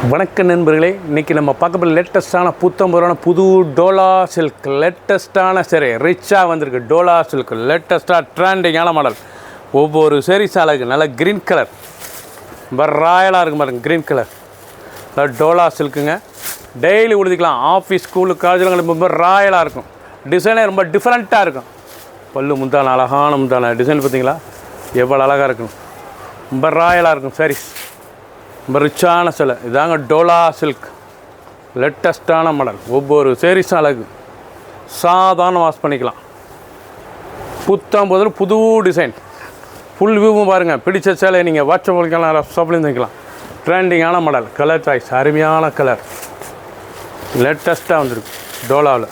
வணக்க நண்பர்களே, இன்றைக்கி நம்ம பார்க்க போகிற லேட்டஸ்ட்டான புத்தம்புறான புது டோலா சில்க் லேட்டஸ்ட்டான சரி ரிச்சாக வந்திருக்கு. டோலா சில்க் லேட்டஸ்ட்டாக ட்ரெண்டிங்கான மாடல். ஒவ்வொரு சாரீஸ் அழகு நல்ல க்ரீன் கலர் ரொம்ப ராயலாக இருக்கும் பாருங்க. க்ரீன் கலர் டோலா சில்க்குங்க. டெய்லி உடுத்திக்கலாம். ஆஃபீஸ் ஸ்கூலு காலேஜில் ரொம்ப ராயலாக இருக்கும். டிசைனே ரொம்ப டிஃப்ரெண்ட்டாக இருக்கும். பல்லு முந்தான அழகான முந்தான டிசைன் பார்த்தீங்களா எவ்வளோ அழகாக இருக்கும். ரொம்ப ராயலாக இருக்கும் சாரீஸ். ரொம்ப ரிச்சான சிலை இதாங்க டோலா சில்க் லேட்டஸ்ட்டான மாடல். ஒவ்வொரு சாரீஸும் அழகு. சாதாரண வாஷ் பண்ணிக்கலாம். புத்தம் போதில் புது டிசைன் ஃபுல் வியூவும் பாருங்கள். பிடிச்ச சேலை நீங்கள் வாட்ஸ்அப் பண்ணிக்கலாம், ஷாப்லேயும் வைக்கலாம். ட்ரெண்டிங்கான மாடல். கலர் சாய்ஸ் அருமையான கலர் லேட்டஸ்ட்டாக வந்துருக்கு. டோலாவில்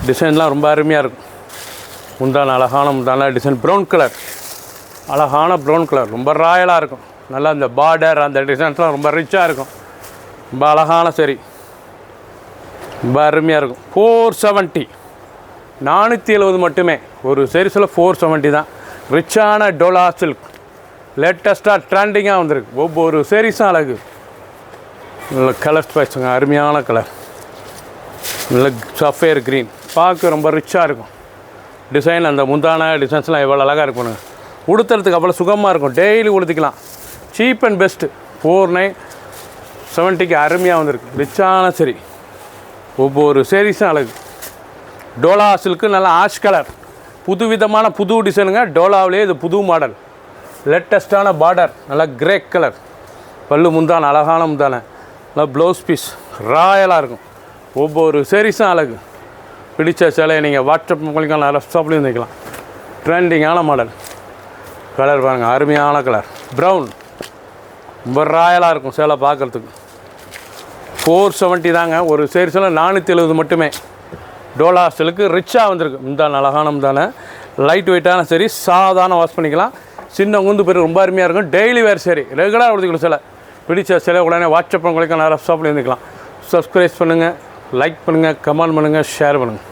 டிசைன்லாம் ரொம்ப அருமையாக இருக்கும். முந்தான அழகான முந்தான டிசைன் ப்ரௌன் கலர் அழகான ப்ரௌன் கலர் ரொம்ப ராயலாக இருக்கும். நல்லா இந்த பார்டர் அந்த டிசைன்ஸ்லாம் ரொம்ப ரிச்சாக இருக்கும். ரொம்ப அழகான சரி ரொம்ப அருமையாக இருக்கும். 470 470 மட்டுமே ஒரு சீரிஸில் 470 தான். ரிச்சான டோலா சில்க் லேட்டஸ்ட்டாக ட்ரெண்டிங்காக வந்திருக்கு. ஒவ்வொரு சீரிஸும் அழகு. நல்ல கலர் ஸ்பைஸுங்க அருமையான கலர். நல்ல சஃபேர் க்ரீன் பார்க்க ரொம்ப ரிச்சாக இருக்கும். டிசைன் அந்த முந்தான டிசைன்ஸ்லாம் எவ்வளோ அழகாக இருக்கணுங்க. உடுத்துறதுக்கு அவ்வளோ சுகமாக இருக்கும். டெய்லி உடுத்திக்கலாம். சீப் அண்ட் பெஸ்ட்டு 4970க்கு அருமையாக வந்திருக்கு. ரிச்சான சரி ஒவ்வொரு சேரீஸும் அழகு. டோலா சில்க்கு நல்லா ஆஷ் கலர் புது விதமான புது டிசைனுங்க. டோலாவிலே இது புது மாடல் லேட்டஸ்ட்டான பார்டர் நல்லா கிரே கலர். பல்லு முந்தான அழகான முந்தான நல்லா ப்ளவுஸ் பீஸ் ராயலாக இருக்கும். ஒவ்வொரு சேரீஸும் அழகு. பிடிச்ச சேலையை நீங்கள் வாட்ஸ்அப் பண்ணிக்கலாம், லேப்டாப்லேயும் வைக்கலாம். ட்ரெண்டிங்கான மாடல். கலர் பாருங்கள் அருமையான கலர் ப்ரௌன் ரொம்ப ராயலாக இருக்கும். சேலை பார்க்குறதுக்கு 470 தாங்க. ஒரு சீரிஸில் 470 மட்டுமே. டோலா சில்க்கு ரிச்சாக வந்திருக்கு. முந்தான அழகான முந்தான லைட் வெயிட்டான சரி சாதாரண வாஷ் பண்ணிக்கலாம். சின்ன உந்து பேர் ரொம்ப அருமையாக இருக்கும். டெய்லி வேர் சரி ரெகுலராக உடுத்திக்கலாம். சிலை பிடிச்ச சிலை உடனே வாட்ஸ்அப் பண்ணிக்கலாம், லேப்டாப்லேயும் இருந்துக்கலாம். சப்ஸ்கிரைப் பண்ணுங்கள், லைக் பண்ணுங்கள், கமெண்ட் பண்ணுங்கள், ஷேர் பண்ணுங்கள்.